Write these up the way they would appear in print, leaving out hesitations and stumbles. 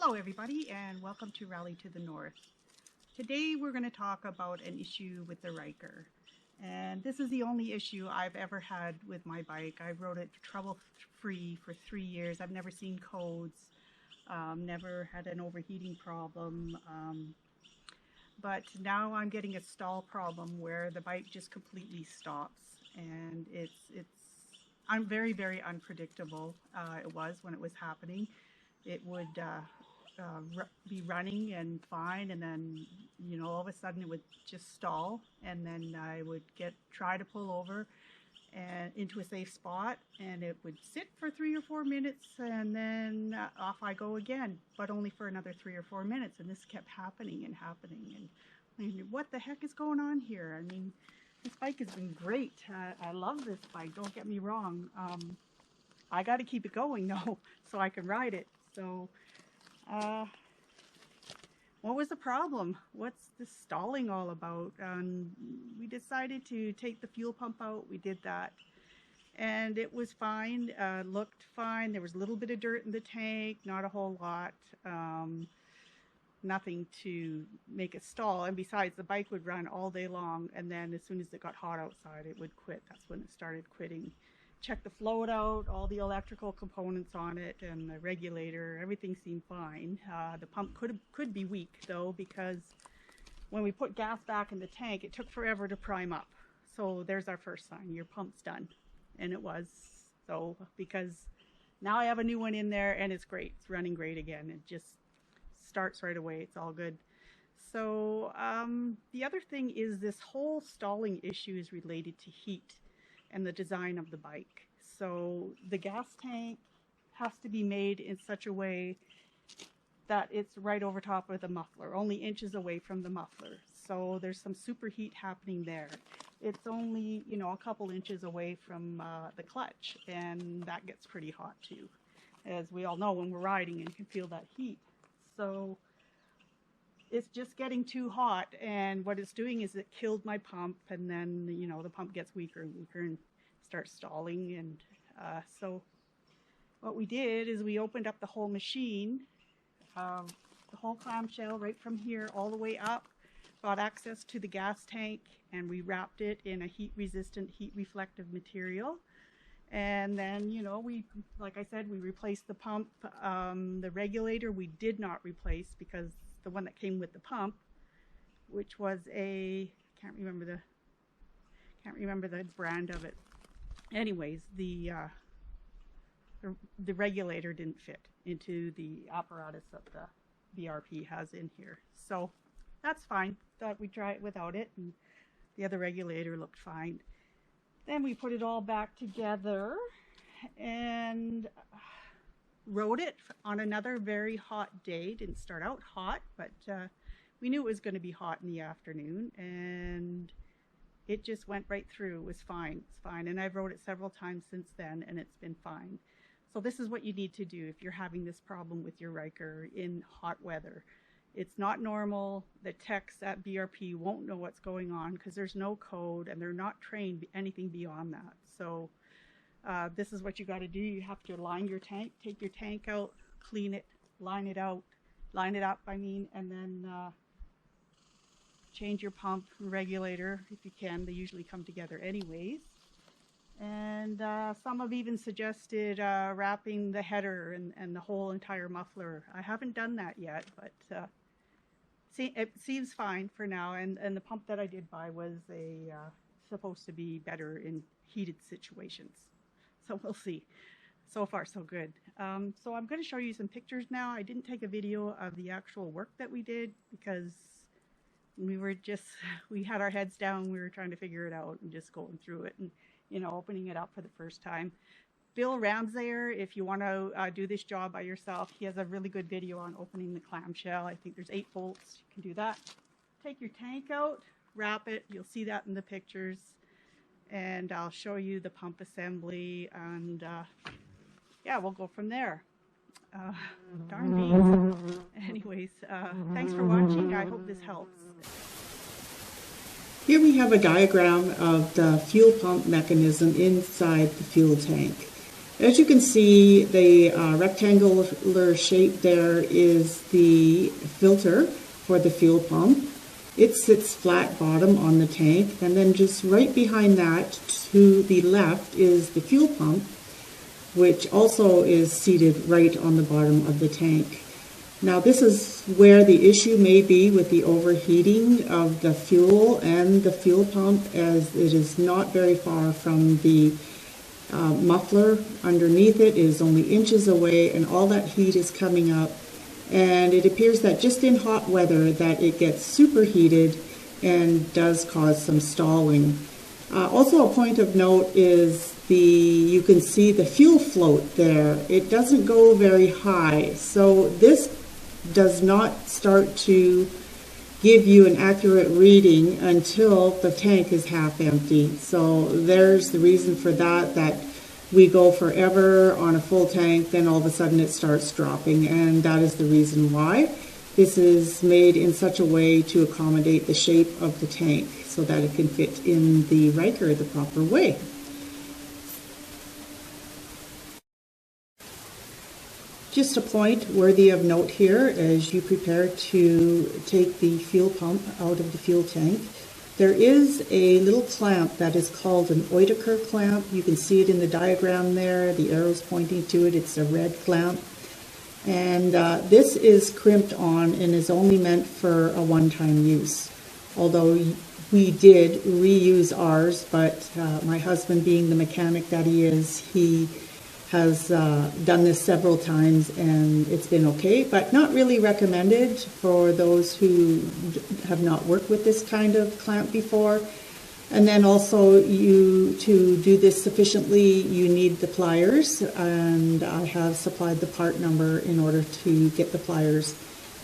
Hello everybody and welcome to Rally to the North. Today we're going to talk about an issue with the Ryker. And this is the only issue I've ever had with my bike. I rode it trouble-free for 3 years. I've never seen codes, never had an overheating problem. But now I'm getting a stall problem where the bike just completely stops. And I'm very, very unpredictable. It was when it was happening. It would be running and fine, and then all of a sudden it would just stall, and then I would try to pull over and into a safe spot, and it would sit for 3 or 4 minutes, and then off I go again, but only for another 3 or 4 minutes. And this kept happening and happening, and I mean, what the heck is going on here? I mean, this bike has been great. I love this bike, don't get me wrong. I got to keep it going though, so I can ride it. So what was the problem? What's this stalling all about? We decided to take the fuel pump out. We did that, and it was fine, looked fine. There was a little bit of dirt in the tank, not a whole lot, nothing to make it stall. And besides, the bike would run all day long, and then as soon as it got hot outside, it would quit. That's when it started quitting. Checked the float out, all the electrical components on it, and the regulator, everything seemed fine. The pump could be weak though, because when we put gas back in the tank, it took forever to prime up. So there's our first sign, your pump's done. And it was. So because now I have a new one in there and it's great. It's running great again. It just starts right away. It's all good. So the other thing is this whole stalling issue is related to heat and the design of the bike. So the gas tank has to be made in such a way that it's right over top of the muffler, only inches away from the muffler. So there's some superheat happening there. It's only, a couple inches away from the clutch, and that gets pretty hot too, as we all know when we're riding and can feel that heat. So it's just getting too hot, and what it's doing is it killed my pump, and then the pump gets weaker and weaker and starts stalling. And so what we did is we opened up the whole machine, the whole clamshell right from here all the way up, got access to the gas tank, and we wrapped it in a heat resistant, heat reflective material. And then, we, like I said, we replaced the pump. The regulator we did not replace, because the one that came with the pump, which was can't remember the brand of it. Anyways, the regulator didn't fit into the apparatus that the BRP has in here. So that's fine. Thought we'd try it without it, and the other regulator looked fine. Then we put it all back together and rode it on another very hot day. Didn't start out hot, but we knew it was going to be hot in the afternoon, and it just went right through. It was fine. It's fine. And I've rode it several times since then, and it's been fine. So this is what you need to do if you're having this problem with your Ryker in hot weather. It's not normal. The techs at BRP won't know what's going on because there's no code, and they're not trained anything beyond that. So this is what you got to do. You have to line your tank, take your tank out, clean it, line it up, and then change your pump regulator if you can. They usually come together anyways. And some have even suggested wrapping the header and the whole entire muffler. I haven't done that yet, but it seems fine for now. And the pump that I did buy was supposed to be better in heated situations. So we'll see. So far, so good. So I'm going to show you some pictures now. I didn't take a video of the actual work that we did because we had our heads down. We were trying to figure it out and just going through it and, opening it up for the first time. Bill Ramsayer, if you want to do this job by yourself, he has a really good video on opening the clamshell. I think there's 8 bolts. You can do that. Take your tank out, wrap it. You'll see that in the pictures. And I'll show you the pump assembly, and yeah, we'll go from there. Darn beans. Anyways, thanks for watching. I hope this helps. Here we have a diagram of the fuel pump mechanism inside the fuel tank. As you can see, the rectangular shape there is the filter for the fuel pump. It sits flat bottom on the tank, and then just right behind that to the left is the fuel pump, which also is seated right on the bottom of the tank. Now this is where the issue may be with the overheating of the fuel and the fuel pump, as it is not very far from the muffler. Underneath it is only inches away, and all that heat is coming up, and it appears that just in hot weather that it gets superheated and does cause some stalling. Also a point of note is you can see the fuel float there. It doesn't go very high, so this does not start to give you an accurate reading until the tank is half empty. So there's the reason for that we go forever on a full tank, then all of a sudden it starts dropping, and that is the reason why. This is made in such a way to accommodate the shape of the tank so that it can fit in the Ryker the proper way. Just a point worthy of note here as you prepare to take the fuel pump out of the fuel tank. There is a little clamp that is called an Ryker clamp. You can see it in the diagram there. The arrow's pointing to it. It's a red clamp. And this is crimped on and is only meant for a one-time use. Although we did reuse ours, but my husband, being the mechanic that he is, he has done this several times and it's been okay, but not really recommended for those who have not worked with this kind of clamp before. And then also to do this sufficiently, you need the pliers, and I have supplied the part number in order to get the pliers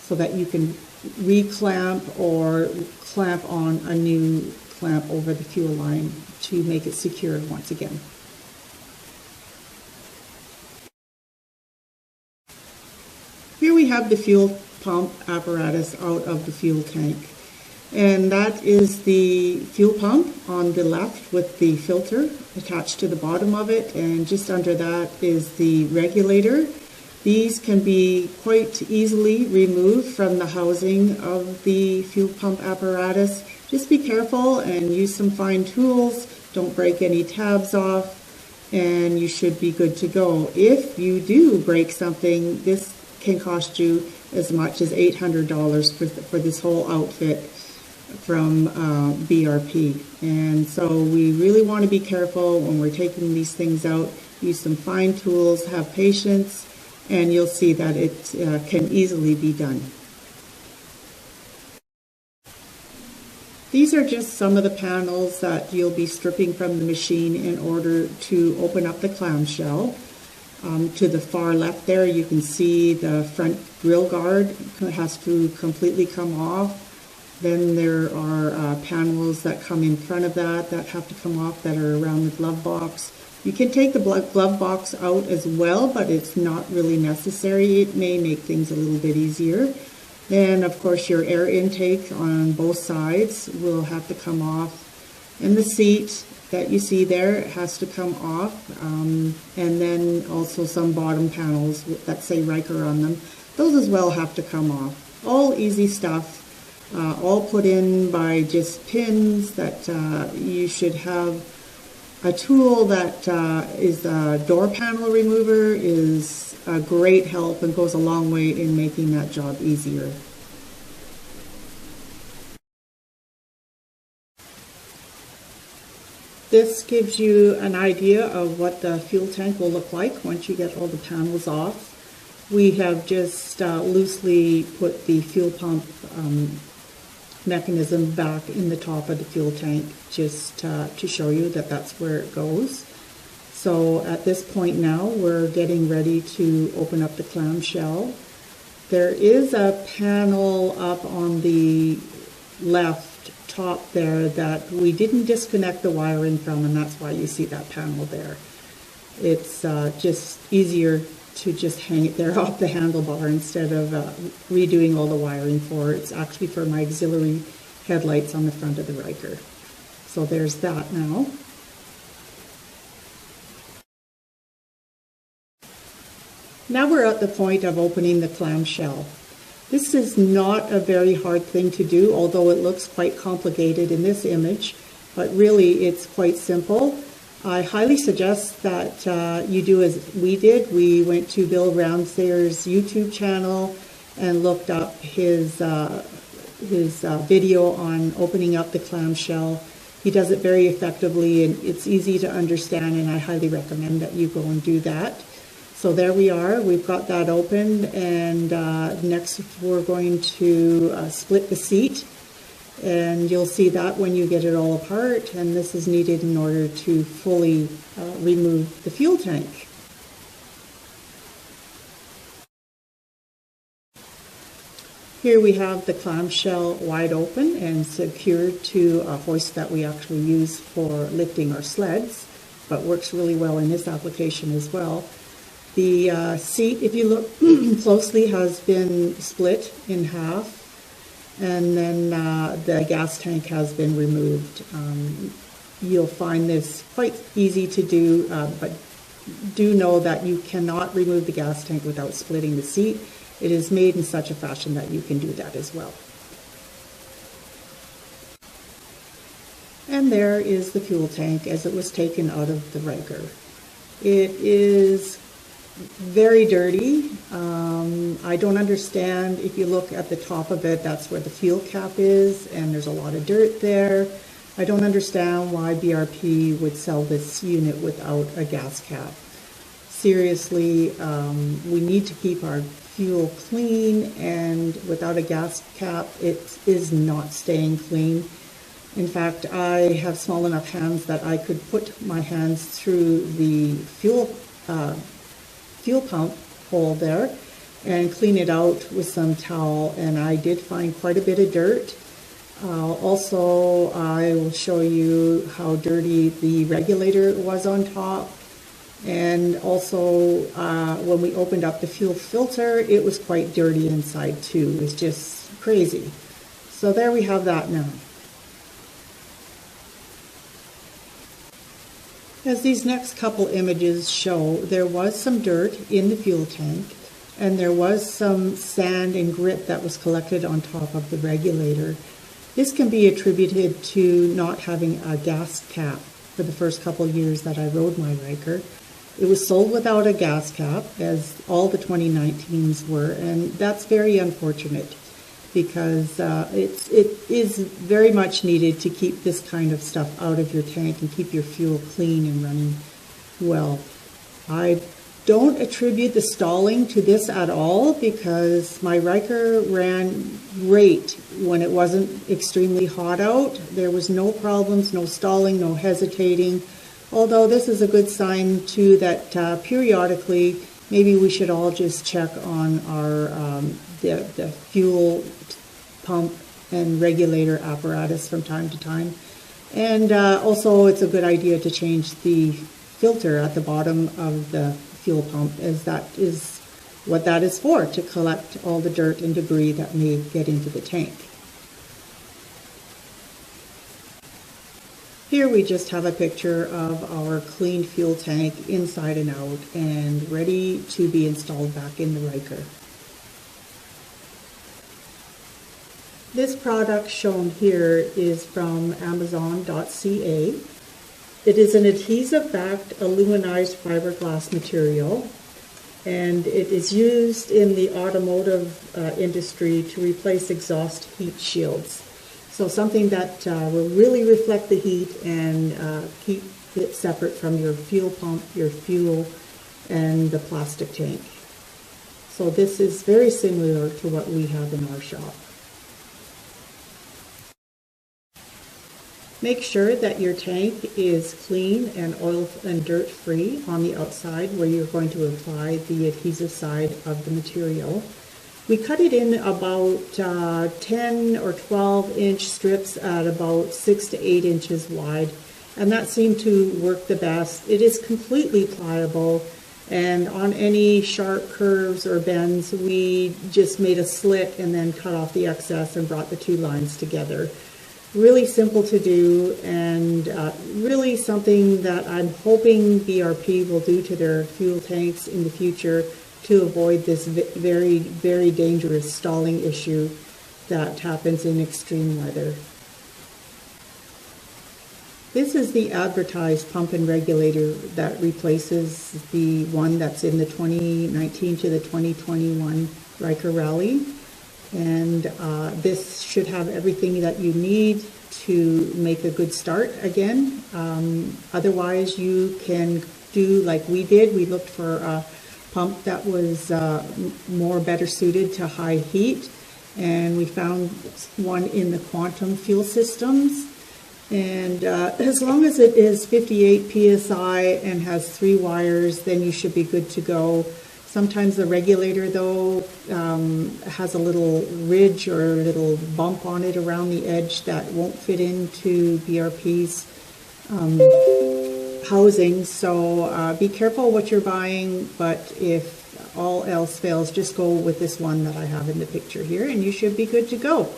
so that you can re-clamp or clamp on a new clamp over the fuel line to make it secure once again. Here we have the fuel pump apparatus out of the fuel tank, and that is the fuel pump on the left with the filter attached to the bottom of it, and just under that is the regulator. These can be quite easily removed from the housing of the fuel pump apparatus. Just be careful and use some fine tools. Don't break any tabs off, and you should be good to go. If you do break something, this can cost you as much as $800 for this whole outfit from BRP. And so we really want to be careful when we're taking these things out. Use some fine tools, have patience, and you'll see that it can easily be done. These are just some of the panels that you'll be stripping from the machine in order to open up the clamshell. To the far left there, you can see the front grill guard has to completely come off. Then there are panels that come in front of that have to come off that are around the glove box. You can take the glove box out as well, but it's not really necessary. It may make things a little bit easier. Then, of course, your air intake on both sides will have to come off. And the seat that you see there has to come off. And then also some bottom panels that say Ryker on them. Those as well have to come off. All easy stuff. All put in by just pins that you should have. A tool that is a door panel remover is a great help and goes a long way in making that job easier. This gives you an idea of what the fuel tank will look like once you get all the panels off. We have just loosely put the fuel pump mechanism back in the top of the fuel tank just to show you that that's where it goes. So at this point now we're getting ready to open up the clamshell. There is a panel up on the left top there that we didn't disconnect the wiring from, and that's why you see that panel there. It's just easier to just hang it there off the handlebar instead of redoing all the wiring for it. It's actually for my auxiliary headlights on the front of the Ryker. So there's that now. Now we're at the point of opening the clamshell. This is not a very hard thing to do, although it looks quite complicated in this image, but really it's quite simple. I highly suggest that you do as we did. We went to Bill Ramsayer's YouTube channel and looked up his video on opening up the clamshell. He does it very effectively and it's easy to understand, and I highly recommend that you go and do that. So there we are, we've got that opened, and next we're going to split the seat, and you'll see that when you get it all apart, and this is needed in order to fully remove the fuel tank. Here we have the clamshell wide open and secured to a hoist that we actually use for lifting our sleds, but works really well in this application as well. The seat, if you look closely, has been split in half, and then the gas tank has been removed. You'll find this quite easy to do, but do know that you cannot remove the gas tank without splitting the seat. It is made in such a fashion that you can do that as well. And there is the fuel tank as it was taken out of the Ryker. It is very dirty. I don't understand, if you look at the top of it, that's where the fuel cap is, and there's a lot of dirt there. I don't understand why BRP would sell this unit without a gas cap. Seriously, we need to keep our fuel clean, and without a gas cap, it is not staying clean. In fact, I have small enough hands that I could put my hands through the fuel pump hole there and clean it out with some towel, and I did find quite a bit of dirt. Also, I will show you how dirty the regulator was on top, and also when we opened up the fuel filter, it was quite dirty inside too. It's just crazy. So there we have that now. As these next couple images show, there was some dirt in the fuel tank, and there was some sand and grit that was collected on top of the regulator. This can be attributed to not having a gas cap for the first couple years that I rode my Ryker. It was sold without a gas cap, as all the 2019s were, and that's very unfortunate, because it is very much needed to keep this kind of stuff out of your tank and keep your fuel clean and running well. I don't attribute the stalling to this at all, because my Ryker ran great when it wasn't extremely hot out. There was no problems, no stalling, no hesitating. Although this is a good sign too that periodically maybe we should all just check on our the fuel pump and regulator apparatus from time to time. And also it's a good idea to change the filter at the bottom of the fuel pump, as that is what that is for, to collect all the dirt and debris that may get into the tank. Here we just have a picture of our clean fuel tank inside and out and ready to be installed back in the Ryker. This product shown here is from Amazon.ca. It is an adhesive-backed aluminized fiberglass material, and it is used in the automotive industry to replace exhaust heat shields. So something that will really reflect the heat and keep it separate from your fuel pump, your fuel, and the plastic tank. So this is very similar to what we have in our shop. Make sure that your tank is clean and oil and dirt free on the outside where you're going to apply the adhesive side of the material. We cut it in about 10 or 12 inch strips at about 6 to 8 inches wide, and that seemed to work the best. It is completely pliable, and on any sharp curves or bends we just made a slit and then cut off the excess and brought the two lines together. Really simple to do, and really something that I'm hoping BRP will do to their fuel tanks in the future to avoid this very, very dangerous stalling issue that happens in extreme weather. This is the advertised pump and regulator that replaces the one that's in the 2019 to the 2021 Ryker Rally. And this should have everything that you need to make a good start again. Otherwise, you can do like we did. We looked for a pump that was better suited to high heat. And we found one in the quantum fuel systems. And as long as it is 58 psi and has 3 wires, then you should be good to go. Sometimes the regulator, though, has a little ridge or a little bump on it around the edge that won't fit into BRP's housing. So be careful what you're buying, but if all else fails, just go with this one that I have in the picture here, and you should be good to go.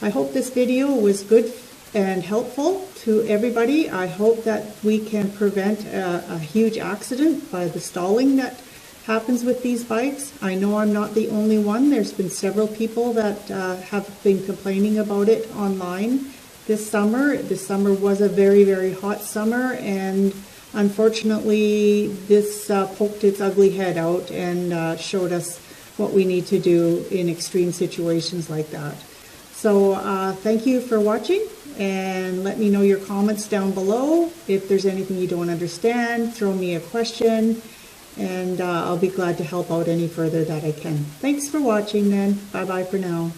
I hope this video was good and helpful to everybody. I hope that we can prevent a huge accident by the stalling that happens with these bikes. I know I'm not the only one. There's been several people that have been complaining about it online this summer. This summer was a very, very hot summer, and unfortunately this poked its ugly head out and showed us what we need to do in extreme situations like that. So thank you for watching, and let me know your comments down below. If there's anything you don't understand, throw me a question, and I'll be glad to help out any further that I can. Thanks for watching then. Bye-bye for now.